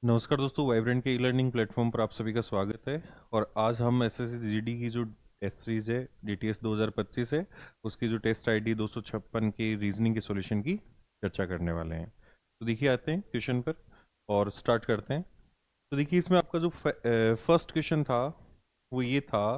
नमस्कार दोस्तों, वाइब्रेंट के ई लर्निंग प्लेटफॉर्म पर आप सभी का स्वागत है। और आज हम एसएससी जीडी की जो टेस्ट सीरीज है डीटीएस 2025 है, उसकी जो टेस्ट आईडी 256 की रीजनिंग के सॉल्यूशन की चर्चा करने वाले हैं। तो देखिए, आते हैं क्वेश्चन पर और स्टार्ट करते हैं। तो देखिए, इसमें आपका जो फर्स्ट क्वेश्चन था वो ये था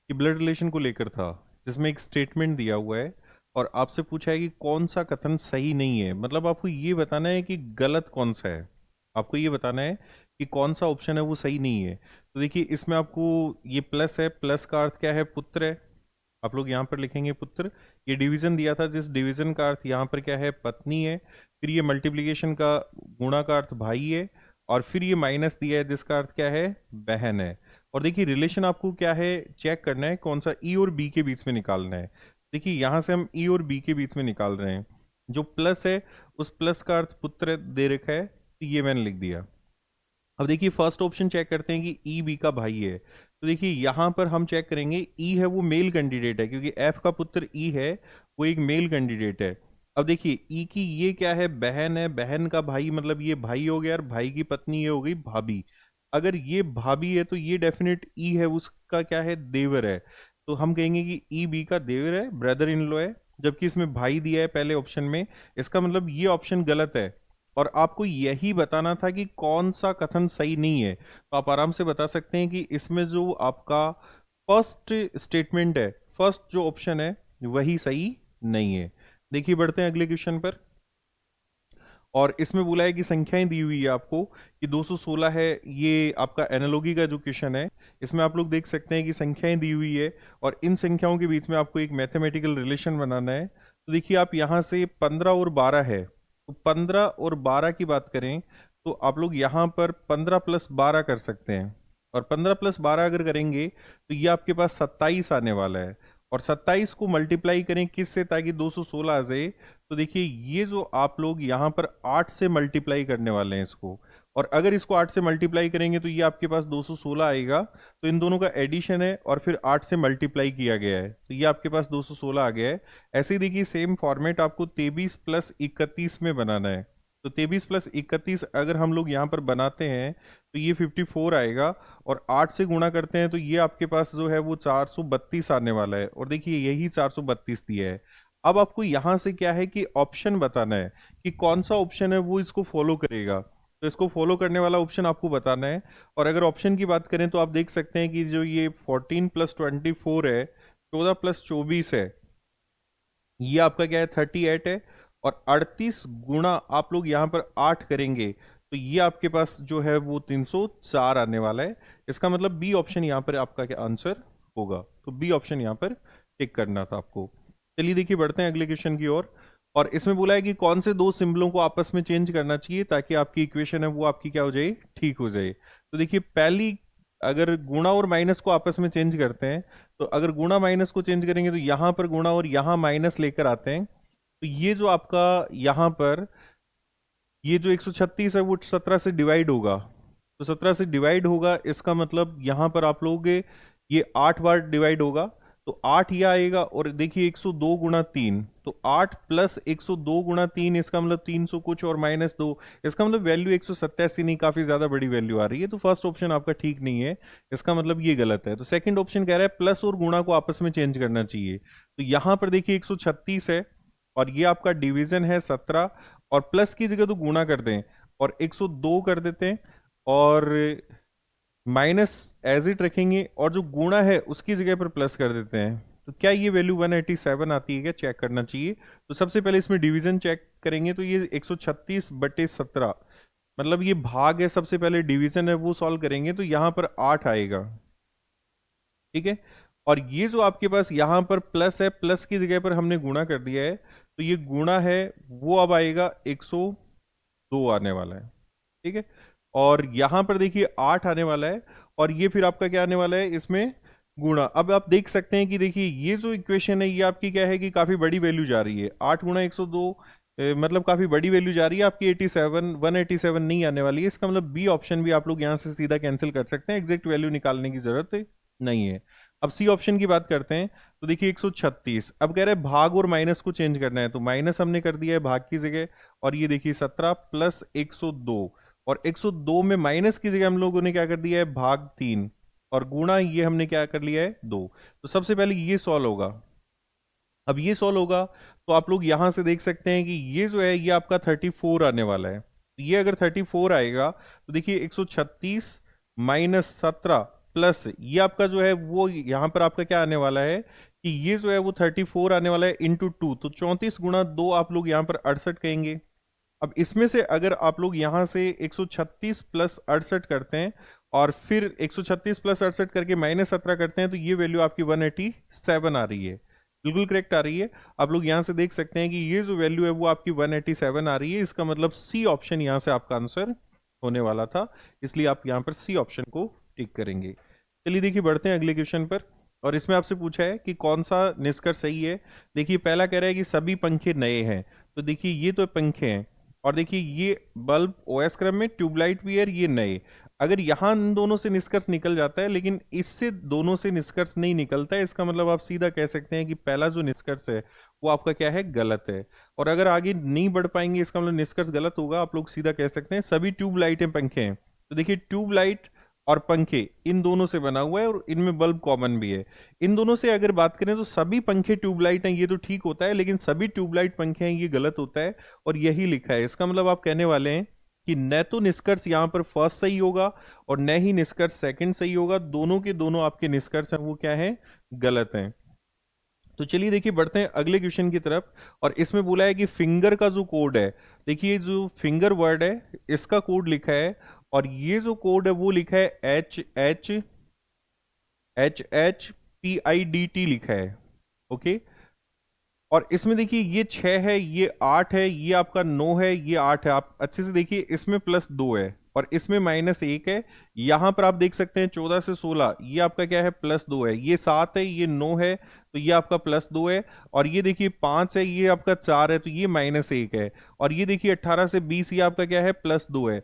कि ब्लड रिलेशन को लेकर था, जिसमें एक स्टेटमेंट दिया हुआ है और आपसे पूछा है कि कौन सा कथन सही नहीं है। मतलब आपको ये बताना है कि गलत कौन सा है, आपको ये बताना है कि कौन सा ऑप्शन है वो सही नहीं है। तो देखिए, इसमें आपको ये प्लस है, प्लस का अर्थ क्या है? पुत्र है। आप लोग यहाँ पर लिखेंगे पुत्र। ये डिवीजन दिया था, जिस डिवीजन का अर्थ यहाँ पर क्या है? पत्नी है। फिर ये मल्टीप्लिकेशन का गुणा का अर्थ भाई है। और फिर ये माइनस दिया है, जिसका अर्थ क्या है? बहन है। और देखिए, रिलेशन आपको क्या है चेक करना है, कौन सा ई और बी के बीच में निकालना है। देखिए, यहां से हम ई और बी के बीच में निकाल रहे हैं। जो प्लस है, उस प्लस का अर्थ पुत्र दे रखा है, तो ये मैंने लिख दिया। अब देखिए, फर्स्ट ऑप्शन चेक करते हैं कि ई बी का भाई है। तो देखिए, यहां पर हम चेक करेंगे, ई है वो मेल कैंडिडेट है, क्योंकि एफ का पुत्र ई है, वो एक मेल कैंडिडेट है। अब देखिए, ई की ये क्या है? बहन है। बहन का भाई मतलब ये भाई हो गया, और भाई की पत्नी ये हो गई भाभी। अगर ये भाभी है तो ये डेफिनेट ई है, उसका क्या है? देवर है। तो हम कहेंगे कि ई बी का देवर है, ब्रदर इन लॉ है। जबकि इसमें भाई दिया है पहले ऑप्शन में, इसका मतलब ये ऑप्शन गलत है। और आपको यही बताना था कि कौन सा कथन सही नहीं है। तो आप आराम से बता सकते हैं कि इसमें जो आपका फर्स्ट स्टेटमेंट है, फर्स्ट जो ऑप्शन है, वही सही नहीं है। देखिए, बढ़ते हैं अगले क्वेश्चन पर। और इसमें बोला है कि संख्याएं दी हुई है आपको कि 216 है। ये आपका एनालॉजी का जो क्वेश्चन है, इसमें आप लोग देख सकते हैं कि संख्याएं दी हुई है और इन संख्याओं के बीच में आपको एक मैथमेटिकल रिलेशन बनाना है। तो देखिए, आप यहां से 15 और 12 है, तो 15 और 12 की बात करें तो आप लोग यहां पर 15 प्लस 12 कर सकते हैं। और 15 प्लस 12 अगर करेंगे तो ये आपके पास 27 आने वाला है। और 27 को मल्टीप्लाई करें किससे, ताकि 216 आ जाए। तो देखिए, ये जो आप लोग यहाँ पर 8 से मल्टीप्लाई करने वाले हैं इसको, और अगर इसको 8 से मल्टीप्लाई करेंगे तो ये आपके पास 216 आएगा। तो इन दोनों का एडिशन है और फिर 8 से मल्टीप्लाई किया गया है, तो ये आपके पास 216 आ गया है। ऐसे ही देखिए, सेम फॉर्मेट आपको 23 प्लस 31 में बनाना है। तो 23 प्लस 31 अगर हम लोग यहाँ पर बनाते हैं तो ये 54 आएगा। और 8 से गुणा करते हैं तो ये आपके पास जो है वो 432 आने वाला है। और देखिए, यही 432 दिया है। अब आपको यहां से क्या है कि ऑप्शन बताना है कि कौन सा ऑप्शन है वो इसको फॉलो करेगा। तो इसको फॉलो करने वाला ऑप्शन आपको बताना है। और अगर ऑप्शन की बात करें तो आप देख सकते हैं कि जो ये 14 प्लस 24 है, 14 प्लस 24 है, ये आपका क्या है? 38 है। और 38 गुणा आप लोग यहाँ पर 8 करेंगे तो ये आपके पास जो है वो 304 आने वाला है। इसका मतलब बी ऑप्शन यहाँ पर आपका क्या आंसर होगा। तो बी ऑप्शन यहाँ पर टिक करना था आपको। चलिए, देखिए, बढ़ते हैं अगले क्वेश्चन की ओर। और इसमें बोला है कि कौन से दो सिंबलों को आपस में चेंज करना चाहिए ताकि आपकी इक्वेशन है वो आपकी क्या हो जाए? ठीक हो जाए। तो देखिए, पहली, अगर गुणा और माइनस को आपस में चेंज करते हैं, तो अगर गुणा माइनस को चेंज करेंगे तो यहां पर गुणा और यहां माइनस लेकर आते हैं। तो ये जो आपका यहां पर ये जो 136 है वो 17 से डिवाइड होगा। तो 17 से डिवाइड होगा, इसका मतलब यहां पर आप लोग ये 8 बार डिवाइड होगा। तो 8 यह आएगा। और देखिए, 102 गुणा 3, तो 8 प्लस 102 गुणा 3, इसका मतलब 300 कुछ और माइनस 2, इसका मतलब वैल्यू 187 नहीं, काफी ज्यादा बड़ी वैल्यू आ रही है। तो फर्स्ट ऑप्शन आपका ठीक नहीं है, इसका मतलब ये गलत है। तो सेकंड ऑप्शन कह रहा है प्लस और गुणा को आपस में चेंज करना चाहिए। तो यहां पर देखिए, 136 है और ये आपका डिवीजन है 17, और प्लस की जगह तो गुणा कर दें और 102 कर देते हैं, और माइनस एज इट रखेंगे और जो गुणा है उसकी जगह पर प्लस कर देते हैं। तो क्या ये वैल्यू 187 आती है? क्या चेक करना चाहिए। तो सबसे पहले इसमें डिवीजन चेक करेंगे, तो ये 136/17, मतलब ये भाग है। सबसे पहले डिवीजन है वो सॉल्व करेंगे तो यहां पर 8 आएगा। ठीक है। और ये जो आपके पास यहां पर प्लस है, प्लस की जगह पर हमने गुणा कर दिया है, तो ये गुणा है वो अब आएगा 102 आने वाला है। ठीक है। और यहां पर देखिए 8 आने वाला है, और ये फिर आपका क्या आने वाला है? इसमें गुणा। अब आप देख सकते हैं कि देखिए, ये जो इक्वेशन है ये आपकी क्या है कि काफी बड़ी वैल्यू जा रही है। 8 गुणा 102 मतलब काफी बड़ी वैल्यू जा रही है आपकी। 87 187 नहीं आने वाली है। इसका मतलब बी ऑप्शन भी आप लोग यहां से सीधा कैंसिल कर सकते हैं, एग्जैक्ट वैल्यू निकालने की जरूरत नहीं है। अब सी ऑप्शन की बात करते हैं। तो देखिए, 136, अब कह रहे हैं भाग और माइनस को चेंज करना है, तो माइनस हमने कर दिया है भाग की जगह। और ये देखिए 17 प्लस 102, और 102 में माइनस की जगह हम लोगों ने क्या कर दिया है, भाग 3, और गुणा ये हमने क्या कर लिया है, 2। तो सबसे पहले ये सॉल्व होगा। अब ये सॉल्व होगा तो आप लोग यहां से देख सकते हैं कि ये जो है ये आपका 34 आने वाला है। तो ये अगर 34 आएगा तो देखिए 136 माइनस 17 प्लस ये आपका जो है वो यहां पर आपका क्या आने वाला है कि ये जो है वो 34 आने वाला है इंटू 2, तो 34 गुणा 2 आप लोग यहां पर 68 कहेंगे। अब इसमें से अगर आप लोग यहां से 136 प्लस 68 करते हैं और फिर 136 प्लस 68 करके माइनस 17 करते हैं तो ये वैल्यू आपकी 187 आ रही है, बिल्कुल करेक्ट आ रही है। आप लोग यहां से देख सकते हैं कि ये जो वैल्यू है वो आपकी 187 आ रही है, इसका मतलब सी ऑप्शन यहां से आपका आंसर होने वाला था, इसलिए आप यहां पर सी ऑप्शन को टिक करेंगे। चलिए देखिए बढ़ते हैं अगले क्वेश्चन पर, और इसमें आपसे पूछा है कि कौन सा निष्कर्ष सही है। देखिए पहला कह रहा है कि सभी पंखे नए हैं, तो देखिए ये तो पंखे हैं, और देखिए ये बल्ब ओएस क्रम में, ट्यूबलाइट भी है, ये नए। अगर यहां इन दोनों से निष्कर्ष निकल जाता है लेकिन इससे दोनों से निष्कर्ष नहीं निकलता है, इसका मतलब आप सीधा कह सकते हैं कि पहला जो निष्कर्ष है वो आपका क्या है, गलत है। और अगर आगे नहीं बढ़ पाएंगे इसका मतलब निष्कर्ष गलत होगा, आप लोग सीधा कह सकते हैं सभी ट्यूबलाइटें पंखे हैं। तो देखिए ट्यूबलाइट और पंखे इन दोनों से बना हुआ है और इनमें बल्ब कॉमन भी है। इन दोनों से अगर बात करें तो सभी पंखे ट्यूबलाइट हैं, ये तो ठीक होता है, लेकिन सभी ट्यूबलाइट पंखे हैं ये गलत होता है, और यही लिखा है। इसका मतलब आप कहने वाले हैं कि न तो निष्कर्ष यहां पर फर्स्ट सही होगा और न ही निष्कर्ष सेकंड सही होगा, दोनों के दोनों आपके निष्कर्ष हैं वो क्या है, गलत हैं। तो चलिए देखिए बढ़ते हैं अगले क्वेश्चन की तरफ, और इसमें बोला है कि फिंगर का जो कोड है, देखिए जो फिंगर वर्ड है इसका कोड लिखा है, और ये जो कोड है वो लिखा है HHPIDT लिखा है, ओके। और इसमें देखिए ये 6 है, ये 8 है, ये आपका 9 है, ये 8 है। आप अच्छे से देखिए इसमें +2 है और इसमें -1 है। यहां पर आप देख सकते हैं 14 से 16 ये आपका क्या है, +2 है। ये 7 है, ये 9 है, तो ये आपका +2 है। और ये देखिए 5 है, ये आपका 4 है, तो ये -1 है। और ये देखिए 18 से 20 ये आपका क्या है, +2 है।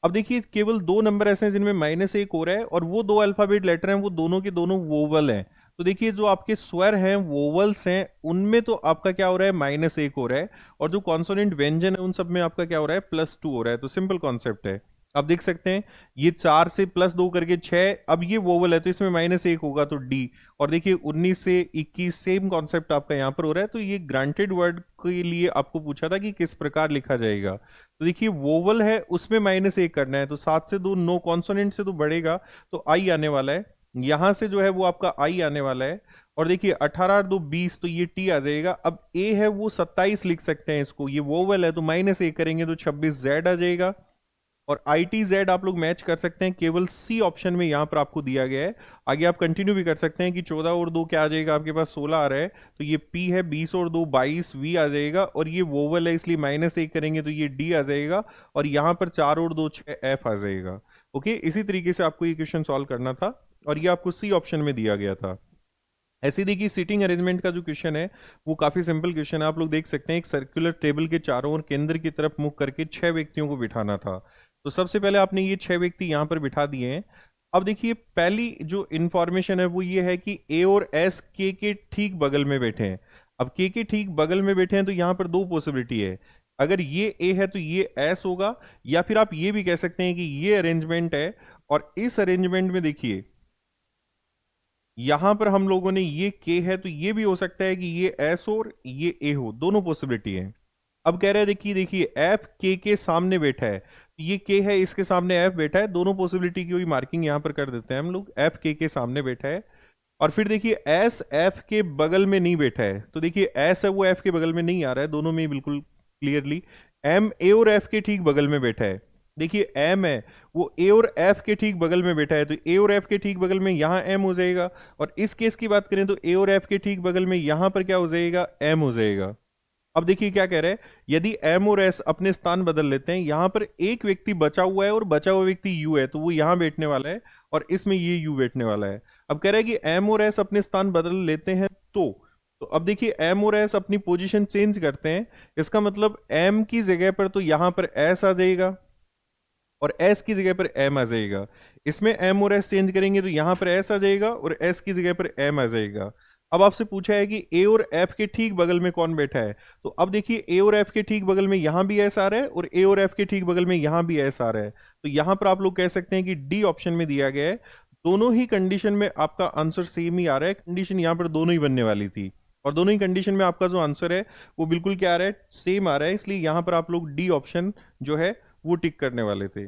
अब देखिए केवल दो नंबर ऐसे हैं जिनमें -1 हो रहा है, और वो दो अल्फाबेट लेटर हैं वो दोनों के दोनों वोवल हैं। तो देखिए जो आपके स्वर हैं, वोवल्स हैं, उनमें तो आपका क्या हो रहा है, -1 हो रहा है, और जो कॉन्सोनेंट व्यंजन है उन सब में आपका क्या हो रहा है, +2 हो रहा है। तो सिंपल कॉन्सेप्ट है। आप देख सकते हैं ये 4 से +2 करके 6, अब ये वोवल है तो इसमें -1 होगा तो डी। और देखिए 19 से 21 सेम कॉन्सेप्ट आपका यहाँ पर हो रहा है। तो ये ग्रांटेड वर्ड के लिए आपको पूछा था कि किस प्रकार लिखा जाएगा। तो देखिए वोवल है उसमें -1 करना है, तो 7 से 2 नो, कॉन्सोनेंट से तो बढ़ेगा, तो आई आने वाला है। यहां से जो है वो आपका आई आने वाला है। और देखिए 18 और 2 20, तो ये टी आ जाएगा। अब ए है वो 27 लिख सकते हैं इसको, ये वोवल है तो -1 करेंगे तो 26 जेड आ जाएगा। और आई टी जेड आप लोग मैच कर सकते हैं, केवल सी ऑप्शन में यहां पर आपको दिया गया है। आगे आप कंटिन्यू भी कर सकते हैं कि 14 और 2 क्या आ जाएगा, आपके पास 16 आ रहा है, तो ये पी है, 20 और 2 22 वी आ जाएगा। और ये वोवल है इसलिए -1 करेंगे तो ये डी आ जाएगा। और यहां पर 4 और 2 6 एफ आ जाएगा। ओके, इसी तरीके से आपको ये क्वेश्चन सॉल्व करना था, और ये आपको सी ऑप्शन में दिया गया था। ऐसे देखिए सीटिंग अरेंजमेंट का जो क्वेश्चन है वो काफी सिंपल क्वेश्चन है। आप लोग देख सकते हैं एक सर्कुलर टेबल के चारों ओर केंद्र की तरफ मुख करके 6 व्यक्तियों को बिठाना था। तो सबसे पहले आपने ये 6 व्यक्ति यहां पर बिठा दिए हैं। अब देखिए पहली जो इंफॉर्मेशन है वो ये है कि ए और एस के ठीक बगल में बैठे हैं। अब के ठीक बगल में बैठे हैं तो यहां पर दो पॉसिबिलिटी है, अगर ये ए है तो ये एस होगा, या फिर आप ये भी कह सकते हैं कि ये अरेंजमेंट है, और इस अरेंजमेंट में देखिए यहां पर हम लोगों ने ये के है तो ये भी हो सकता है कि ये एस हो और ये ए हो, दोनों पॉसिबिलिटी है। अब कह रहे हैं देखिए देखिए एफ के सामने बैठा है, तो ये के है इसके सामने एफ बैठा है, दोनों पॉसिबिलिटी की मार्किंग यहां पर कर देते हैं हम लोग, एफ के सामने बैठा है। और फिर देखिए एस एफ के बगल में नहीं बैठा है, तो देखिए एस है वो एफ के बगल में नहीं आ रहा है, दोनों में बिल्कुल क्लियरली एम ए और एफ के ठीक बगल में बैठा है। देखिए एम है वो ए और एफ के ठीक बगल में बैठा है, तो ए और एफ के ठीक बगल में यहां एम हो जाएगा। और इस केस की बात करें तो ए और एफ के ठीक बगल में यहां पर क्या हो जाएगा, एम हो जाएगा। अब देखिए क्या कह रहे हैं, यदि एम और एस अपने स्थान बदल लेते हैं, यहां पर एक व्यक्ति बचा हुआ है और बचा हुआ व्यक्ति यू है, तो वो यहां बैठने वाला है और इसमें ये यू बैठने वाला है। अब कह रहा है कि एम और एस अपने स्थान बदल लेते हैं, तो अब देखिए एम और एस अपनी पोजीशन चेंज करते हैं, इसका मतलब एम की जगह पर तो यहां पर एस आ जाएगा और एस की जगह पर एम आ जाएगा। इसमें एम और एस चेंज करेंगे तो यहां पर एस आ जाएगा और एस की जगह पर एम आ जाएगा। अब आपसे पूछा है कि ए और एफ के ठीक बगल में कौन बैठा है, तो अब देखिए ए और एफ के ठीक बगल में यहां भी एस आ रहा है और ए और एफ के ठीक बगल में यहां भी एस आ रहा है, तो यहां पर आप लोग कह सकते हैं कि डी ऑप्शन में दिया गया है। दोनों ही कंडीशन में आपका आंसर सेम ही आ रहा है, कंडीशन यहां पर दोनों ही बनने वाली थी और दोनों ही कंडीशन में आपका जो आंसर है वो बिल्कुल क्या आ रहा है, सेम आ रहा है, इसलिए यहां पर आप लोग डी ऑप्शन जो है वो टिक करने वाले थे।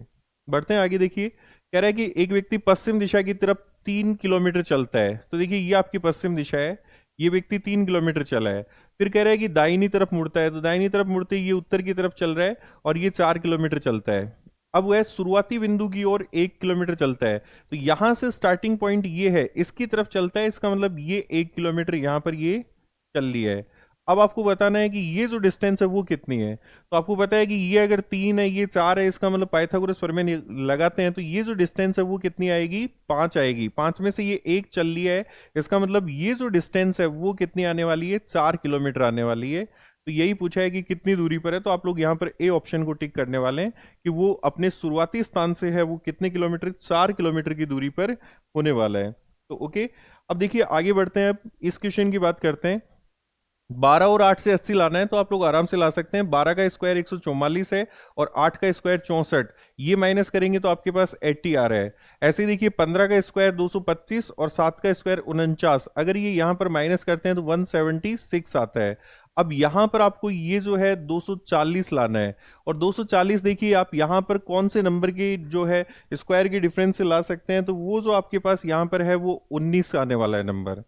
बढ़ते हैं आगे, देखिए कह रहा है कि एक व्यक्ति पश्चिम दिशा की तरफ 3 किलोमीटर चलता है, तो देखिए ये आपकी पश्चिम दिशा है, ये व्यक्ति 3 किलोमीटर चला है। फिर कह रहा है कि दाहिनी तरफ मुड़ता है, तो दाहिनी तरफ मुड़ते ही ये उत्तर की तरफ चल रहा है और ये 4 किलोमीटर चलता है। अब वह शुरुआती बिंदु की ओर 1 किलोमीटर चलता है, तो यहां से स्टार्टिंग पॉइंट ये है, इसकी तरफ चलता है, इसका मतलब ये 1 किलोमीटर यहां पर ये चल लिया है। अब आपको बताना है कि ये जो डिस्टेंस है वो कितनी है, तो आपको पता है कि ये अगर 3 है, ये 4 है, इसका मतलब पाइथागोरस प्रमेय लगाते हैं तो ये जो डिस्टेंस है वो कितनी आएगी, 5 आएगी। 5 में से ये 1 चल लिया है, इसका मतलब ये जो डिस्टेंस है वो कितनी आने वाली है, 4 किलोमीटर आने वाली है। तो यही पूछा है कि कितनी दूरी पर है, तो आप लोग यहाँ पर ए ऑप्शन को टिक करने वाले हैं कि वो अपने शुरुआती स्थान से है वो कितने किलोमीटर, 4 किलोमीटर की दूरी पर होने वाला है। तो ओके, अब देखिए आगे बढ़ते हैं, अब इस क्वेश्चन की बात करते हैं। 12 और 8 से 80 लाना है तो आप लोग आराम से ला सकते हैं। 12 का स्क्वायर 144 है और 8 का स्क्वायर 64, ये माइनस करेंगे तो आपके पास 80 आ रहा है। ऐसे ही देखिए 15 का स्क्वायर 225 और 7 का स्क्वायर 49, अगर ये यहां पर माइनस करते हैं तो 176 आता है। अब यहां पर आपको ये जो है 240 लाना है, और 240 देखिए आप यहां पर कौन से नंबर के जो है स्क्वायर के डिफरेंस से ला सकते हैं, तो वो जो आपके पास यहां पर है वो 19 आने वाला है नंबर।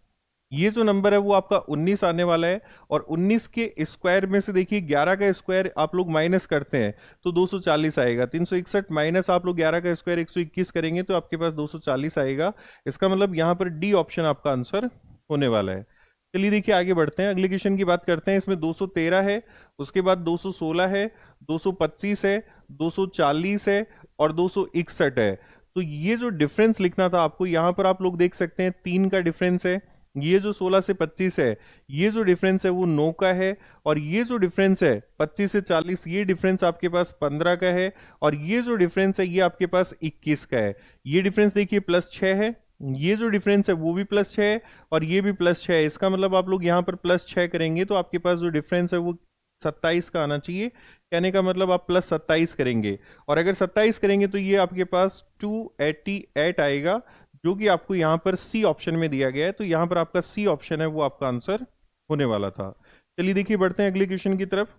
ये जो नंबर है वो आपका 19 आने वाला है, और 19 के स्क्वायर में से देखिए 11 का स्क्वायर आप लोग माइनस करते हैं तो 240 आएगा। 361 माइनस आप लोग 11 का स्क्वायर 121 करेंगे तो आपके पास 240 आएगा। इसका मतलब यहां पर डी ऑप्शन आपका आंसर होने वाला है। चलिए देखिए आगे बढ़ते हैं, अगले क्वेश्चन की बात करते हैं। इसमें 213 है, उसके बाद 216 है, 225 है, 240 है और 261 है। तो ये जो डिफरेंस लिखना था आपको, यहां पर आप लोग देख सकते हैं 3 का डिफरेंस है। ये जो 16 से 25 है, ये जो डिफरेंस है वो 9 का है, और ये जो डिफरेंस है 25 से 40, ये डिफरेंस आपके पास 15 का है, और ये जो डिफरेंस है ये आपके पास 21 का है। ये डिफरेंस देखिए +6 है, ये जो डिफरेंस है वो भी +6 है, और ये भी +6 है। इसका मतलब आप लोग यहाँ पर +6 करेंगे तो आपके पास जो डिफरेंस है वो 27 का आना चाहिए। कहने का मतलब आप +27 करेंगे, और अगर 27 करेंगे तो ये आपके पास 288 आएगा, जो कि आपको यहां पर सी ऑप्शन में दिया गया है। तो यहां पर आपका सी ऑप्शन है वो आपका आंसर होने वाला था। चलिए देखिए बढ़ते हैं अगले क्वेश्चन की तरफ,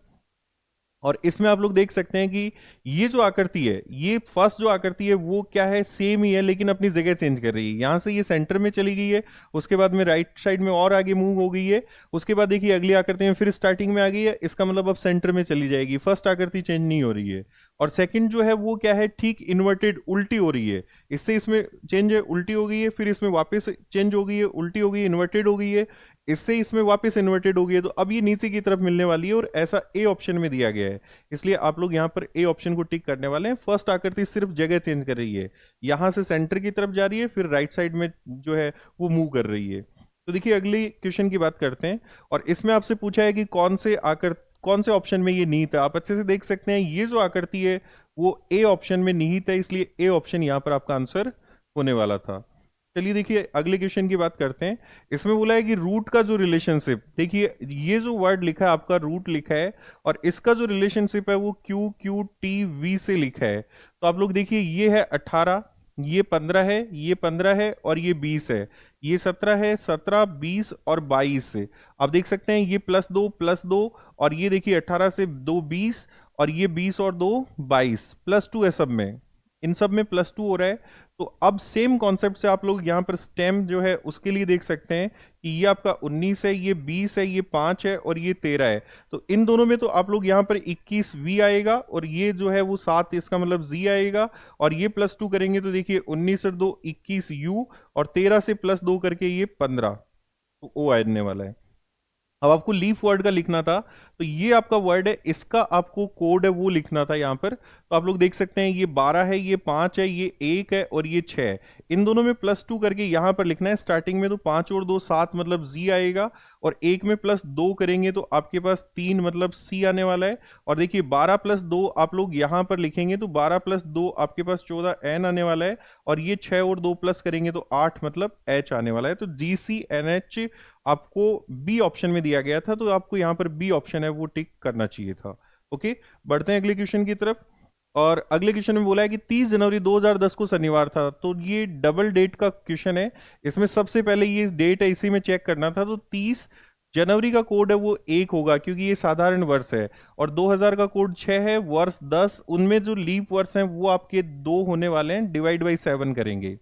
और इसमें आप लोग देख सकते हैं कि ये जो आकृति है, ये फर्स्ट जो आकृति है वो क्या है, सेम ही है लेकिन अपनी जगह चेंज कर रही है। यहां से ये सेंटर में चली गई है, उसके बाद में राइट साइड में और आगे मूव हो गई है, उसके बाद देखिए अगली आकृति में फिर स्टार्टिंग में आ गई है, इसका मतलब अब सेंटर में चली जाएगी। फर्स्ट आकृति चेंज नहीं हो रही है, और सेकंड जो है वो क्या है, ठीक इन्वर्टेड उल्टी हो रही है। इससे इसमें चेंज है, उल्टी हो गई है, फिर इसमें वापस चेंज हो गई है, उल्टी हो गई है, इन्वर्टेड हो गई है, इससे इसमें वापस इन्वर्टेड हो गई है। तो अब ये नीचे की तरफ मिलने वाली है, और ऐसा ए ऑप्शन में दिया गया है, इसलिए आप लोग यहां पर ए ऑप्शन को टिक करने वाले हैं। फर्स्ट आकृति सिर्फ जगह चेंज कर रही है, यहां से सेंटर की तरफ जा रही है, फिर राइट साइड में जो है वो मूव कर रही है। तो देखिए अगली क्वेश्चन की बात करते हैं, और इसमें आपसे पूछा है कि कौन से ऑप्शन में ये निहित है। आप अच्छे से देख सकते हैं ये जो आकृति है वो ए ऑप्शन में निहित है, इसलिए ए ऑप्शन यहां पर आपका आंसर होने वाला था। चलिए देखिए अगले क्वेश्चन की बात करते हैं। इसमें बोला है कि रूट का जो रिलेशनशिप, देखिए ये जो वर्ड लिखा है आपका रूट लिखा है, और इसका जो रिलेशनशिप है वो क्यू क्यू टी वी से लिखा है। तो आप लोग देखिए ये है 18, ये 15 है, ये 15 है और ये 20 है, ये 17 है, 17 20 और 22 से आप देख सकते हैं ये +2 और ये देखिए 18 से 2 20, और ये 20 और 2 22, +2 है सब में, इन सब में +2 हो रहा है। तो अब सेम कॉन्सेप्ट से आप लोग यहाँ पर स्टेम जो है उसके लिए देख सकते हैं कि ये आपका 19 है, ये 20 है, ये 5 है और ये 13 है। तो इन दोनों में तो आप लोग यहाँ पर 21 वी आएगा, और ये जो है वो 7, इसका मतलब जी आएगा, और ये +2 करेंगे तो देखिए 19 और 2 21 यू, और 13 से +2 करके ये 15, तो ओ आने वाला है। अब आपको लीफ वर्ड का लिखना था, तो ये आपका वर्ड है, इसका आपको कोड है वो लिखना था यहाँ पर। तो आप लोग देख सकते हैं ये 12 है, ये 5 है, ये 1 है और ये 6 है। इन दोनों में +2 करके यहाँ पर लिखना है स्टार्टिंग में। तो 5 और 2 7 मतलब जी आएगा, और 1 में +2 करेंगे तो आपके पास 3 मतलब सी आने वाला है। और देखिए 12 + 2 आप लोग यहाँ पर लिखेंगे तो 12 + 2 आपके पास 14 एन आने वाला है, और ये 6 और 2 प्लस करेंगे तो 8 मतलब एच आने वाला है। तो GCNH आपको बी ऑप्शन में दिया गया था, तो आपको यहाँ पर बी ऑप्शन है वो टिक करना चाहिए था। ओके, बढ़ते हैं अगले क्वेश्चन की तरफ। और अगले क्वेश्चन में बोला है कि 30 जनवरी 2010 को शनिवार था। तो ये डबल डेट का क्वेश्चन है, इसमें सबसे पहले ये डेट है इसी में चेक करना था। तो 30 जनवरी का कोड है वो 1 होगा क्योंकि ये साधारण वर्ष है, और 2000 का कोड 6 है, वर्ष 10, उनमें जो लीप वर्ष हैं वो आपके 2 होने वाले हैं, डिवाइड बाई 7 करेंगे।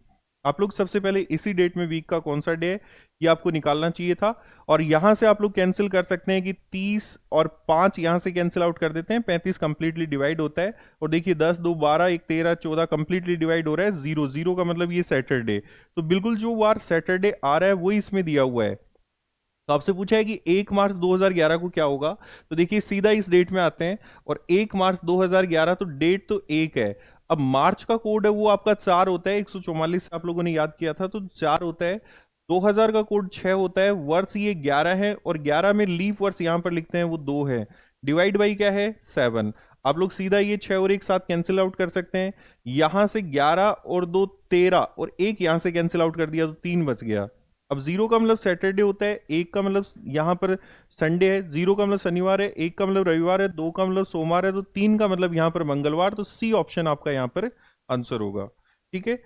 आप लोग सबसे पहले इसी डेट में वीक का कौन सा डे है ये आपको निकालना चाहिए था। और यहां से आप लोग कैंसिल कर सकते हैं कि 30 और 5 यहां से कैंसिल आउट कर देते हैं, 35 कंप्लीटली डिवाइड होता है। और देखिए 10 2 12 1 13 14 कंप्लीटली डिवाइड हो रहा है, 0 0 का मतलब ये सैटरडे। तो बिल्कुल जो वार सैटरडे आ रहा है वही इसमें दिया हुआ है। तो आपसे पूछा है कि 1 मार्च 2011 को क्या होगा। तो देखिए सीधा इस डेट में आते हैं, और 1 मार्च 2011 तो डेट तो 1 है। अब मार्च का कोड है वो आपका 4 होता है, 144 आप लोगों ने याद किया था तो 4 होता है। 2000 का कोड 6 होता है, वर्ष ये 11 है, और 11 में लीप वर्ष यहां पर लिखते हैं वो 2 है, डिवाइड बाई क्या है 7। आप लोग सीधा ये 6 और 1 साथ कैंसिल आउट कर सकते हैं। यहां से 11 और 2 13, और 1 यहां से कैंसिल आउट कर दिया तो 3 बच गया। अब 0 का मतलब सैटरडे होता है, 1 का मतलब यहां पर संडे है, 0 का मतलब शनिवार है, 1 का मतलब रविवार है, 2 का मतलब सोमवार है, तो 3 का मतलब यहां पर मंगलवार। तो सी ऑप्शन आपका यहां पर आंसर होगा। ठीक है,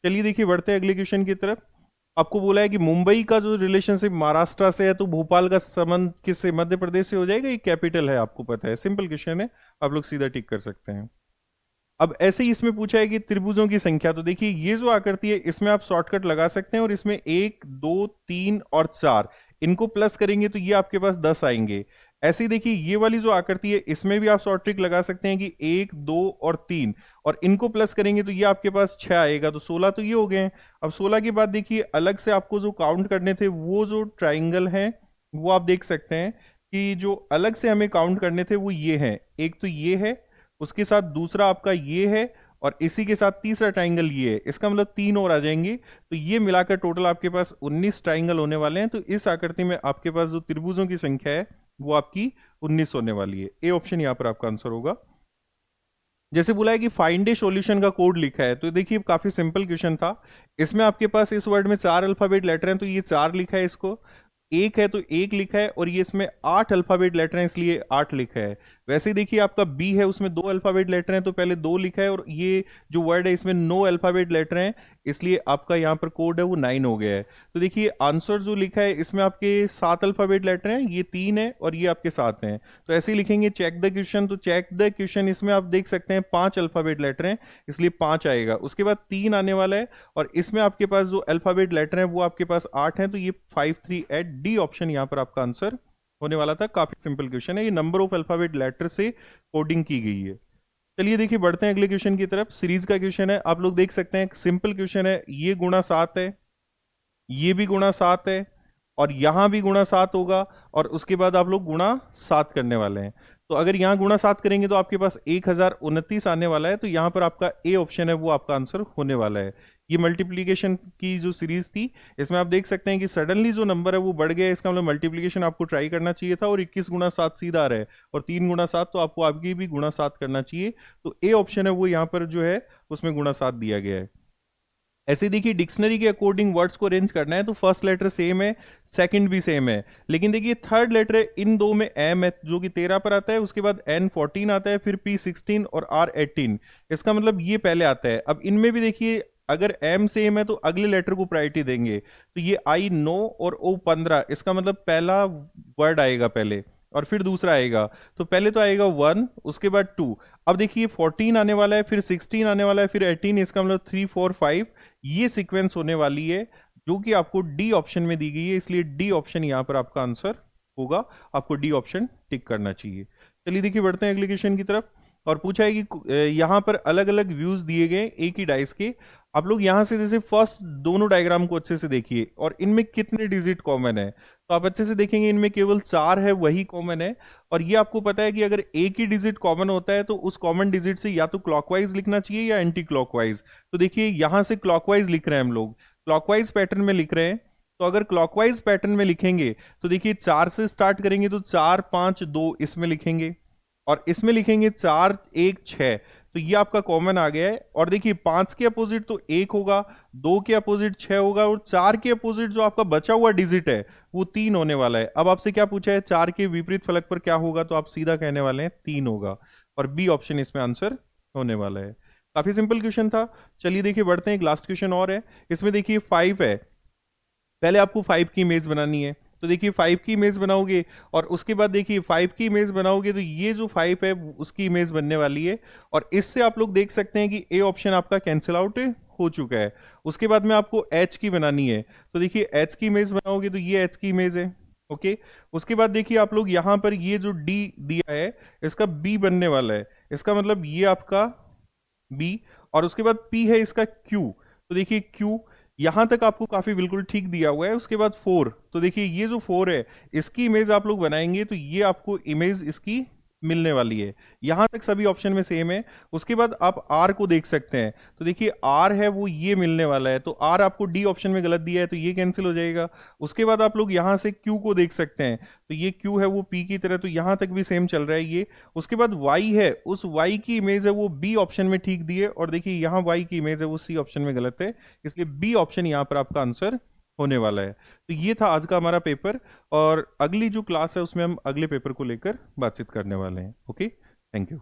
चलिए देखिए बढ़ते हैं अगले क्वेश्चन की तरफ। आपको बोला है कि मुंबई का जो रिलेशनशिप महाराष्ट्र से है, तो भोपाल का संबंध किससे, मध्य प्रदेश से हो जाएगा, ये कैपिटल है आपको पता है, सिंपल क्वेश्चन है, आप लोग सीधा टिक कर सकते हैं। अब ऐसे ही इसमें पूछा है कि त्रिभुजों की संख्या। तो देखिए ये जो आकृति है इसमें आप शॉर्टकट लगा सकते हैं, और इसमें 1 2 3 और 4 इनको प्लस करेंगे तो ये आपके पास 10 आएंगे। ऐसे ही देखिए ये वाली जो आकृति है इसमें भी आप शॉर्ट ट्रिक लगा सकते हैं कि 1 2 और 3, और इनको प्लस करेंगे तो ये आपके पास 6 आएगा, तो 16 तो ये हो गए हैं। अब 16 के बाद देखिए अलग से आपको जो काउंट करने थे वो जो ट्राइंगल है वो आप देख सकते हैं कि जो अलग से हमें काउंट करने थे वो ये हैं। एक तो ये है, उसके साथ दूसरा आपका ये है, और इसी के साथ तीसरा ट्राइंगल ये है, इसका मतलब 3 और आ जाएंगे। तो ये मिलाकर टोटल आपके पास 19 ट्राइंगल होने वाले हैं। तो इस आकृति में आपके पास जो त्रिभुजों की संख्या है वो आपकी 19 होने वाली है। ए ऑप्शन यहां पर आपका आंसर होगा। जैसे बोला है कि फाइंड ए सॉल्यूशन का कोड लिखा है, तो देखिए काफी सिंपल क्वेश्चन था। इसमें आपके पास इस वर्ड में 4 अल्फाबेट लेटर हैं, तो ये 4 लिखा है, इसको एक है तो 1 लिखा है, और ये इसमें 8 अल्फाबेट लेटर हैं इसलिए 8 लिखा है। वैसे ही देखिए आपका बी है, उसमें 2 अल्फाबेट लेटर हैं तो पहले 2 लिखा है, और ये जो वर्ड है इसमें 9 अल्फाबेट लेटर हैं इसलिए आपका यहाँ पर कोड है वो 9 हो गया है। तो देखिए आंसर जो लिखा है इसमें आपके 7 अल्फाबेट लेटर हैं, ये 3 है और ये आपके 7 हैं। तो ऐसे ही लिखेंगे चेक द क्वेश्चन, तो चेक द क्वेश्चन इसमें आप देख सकते हैं 5 अल्फाबेट लेटर हैं इसलिए 5 आएगा। उसके बाद 3 आने वाला है, और इसमें आपके पास जो अल्फाबेट लेटर हैं वो आपके पास 8 हैं, तो ये 5 3 8 डी ऑप्शन यहाँ पर आपका आंसर होने वाला था। काफी सिंपल क्वेश्चन है, ये नंबर ऑफ अल्फाबेट लेटर से कोडिंग की गई है। चलिए देखिए बढ़ते हैं अगले क्वेश्चन की तरफ। सीरीज का क्वेश्चन है, आप लोग देख सकते हैं सिंपल क्वेश्चन है, ये गुणा 7 है, ये भी गुणा 7 है, और यहां भी गुणा 7 होगा, और उसके बाद आप लोग गुणा 7 करने वाले हैं। तो अगर यहां गुणा 7 करेंगे तो आपके पास 1029 आने वाला है, तो यहां पर आपका ए ऑप्शन है वो आपका आंसर होने वाला है। ये मल्टीप्लीकेशन की जो सीरीज थी इसमें आप देख सकते हैं कि सडनली जो नंबर है वो बढ़ गया, इसका मतलब मल्टीप्लीकेशन आपको ट्राई करना चाहिए था, और 21 गुणा 7 सीधा आ रहा है, और 3 गुणा 7 तो आपको आगे भी गुणा 7 करना चाहिए। तो ए ऑप्शन है वो यहाँ पर जो है उसमें गुणा 7 दिया गया है। ऐसे देखिए डिक्शनरी के अकॉर्डिंग वर्ड्स को अरेंज करना है, तो फर्स्ट लेटर सेम है, सेकंड भी सेम है, लेकिन देखिए थर्ड लेटर है, इन दो में एम है जो कि 13 पर आता है, उसके बाद एन 14 आता है, फिर पी 16 और आर 18। इसका मतलब ये पहले आता है। अब इनमें भी देखिए अगर एम सेम है तो अगले लेटर को प्रायोरिटी देंगे, तो ये आई 9 और ओ 15, इसका मतलब पहला वर्ड आएगा पहले और फिर दूसरा आएगा। तो पहले तो आएगा 1, उसके बाद 2। अब देखिए 14 आने वाला है, फिर 16 आने वाला है, फिर 18, इसका मतलब 3 4 5, ये सीक्वेंस होने वाली है जो कि आपको डी ऑप्शन में दी गई है, इसलिए डी ऑप्शन यहां पर आपका आंसर होगा। आपको डी ऑप्शन टिक करना चाहिए। चलिए देखिए बढ़ते हैं अगले क्वेश्चन की तरफ। और पूछा है कि यहां पर अलग अलग व्यूज दिए गए एक ही डाइस के। आप लोग यहां से जैसे फर्स्ट दोनों डायग्राम को अच्छे से देखिए, और इनमें कितने डिजिट कॉमन है। तो आप अच्छे से देखेंगे इनमें केवल 4 है वही कॉमन है। और ये आपको पता है कि अगर एक ही डिजिट कॉमन होता है तो उस कॉमन डिजिट से या तो क्लॉकवाइज लिखना चाहिए या एंटी क्लॉकवाइज। तो देखिए यहां से क्लॉकवाइज लिख रहे हैं हम लोग, क्लॉकवाइज पैटर्न में लिख रहे हैं। तो अगर क्लॉकवाइज पैटर्न में लिखेंगे तो देखिए 4 से स्टार्ट करेंगे तो 4 5 2 इसमें लिखेंगे, और इसमें लिखेंगे 4 1 6। तो ये आपका कॉमन आ गया है। और देखिए 5 के अपोजिट तो 1 होगा, 2 के अपोजिट 6 होगा, और 4 के अपोजिट जो आपका बचा हुआ डिजिट है वो 3 होने वाला है। अब आपसे क्या पूछा है, 4 के विपरीत फलक पर क्या होगा, तो आप सीधा कहने वाले हैं 3 होगा। और बी ऑप्शन इसमें आंसर होने वाला है। काफी सिंपल क्वेश्चन था। चलिए देखिए बढ़ते हैं, एक लास्ट क्वेश्चन और है। इसमें देखिए 5 है, पहले आपको 5 की इमेज बनानी है। तो देखिए 5 की इमेज बनाओगे, और उसके बाद देखिए 5 की इमेज बनाओगे तो ये जो 5 है उसकी इमेज बनने वाली है। और इससे आप लोग देख सकते हैं कि ए ऑप्शन आपका कैंसिल आउट हो चुका है। उसके बाद में आपको एच की बनानी है। तो देखिए एच की इमेज बनाओगे तो ये एच की इमेज है। ओके। उसके बाद देखिए आप लोग यहां पर ये जो डी दिया है इसका बी बनने वाला है। इसका मतलब ये आपका बी। और उसके बाद पी है इसका क्यू। तो देखिए क्यू यहां तक आपको काफी बिल्कुल ठीक दिया हुआ है। उसके बाद 4, तो देखिए ये जो 4 है इसकी इमेज आप लोग बनाएंगे तो ये आपको इमेज इसकी मिलने वाली है। यहां तक सभी ऑप्शन में सेम है। उसके बाद आप आर को देख सकते हैं, तो देखिए आर है वो ये मिलने वाला है। तो आर आपको डी ऑप्शन में गलत दिया है तो ये कैंसिल हो जाएगा। उसके बाद आप लोग यहां से क्यू को देख सकते हैं, तो ये क्यू है वो पी की तरह, तो यहां तक भी सेम चल रहा है ये। उसके बाद वाई है, उस वाई की इमेज है वो बी ऑप्शन में ठीक दी है, और देखिए यहाँ वाई की इमेज है वो सी ऑप्शन में गलत है। इसलिए बी ऑप्शन यहाँ पर आपका आंसर होने वाला है। तो ये था आज का हमारा पेपर, और अगली जो क्लास है उसमें हम अगले पेपर को लेकर बातचीत करने वाले हैं। Okay, thank you.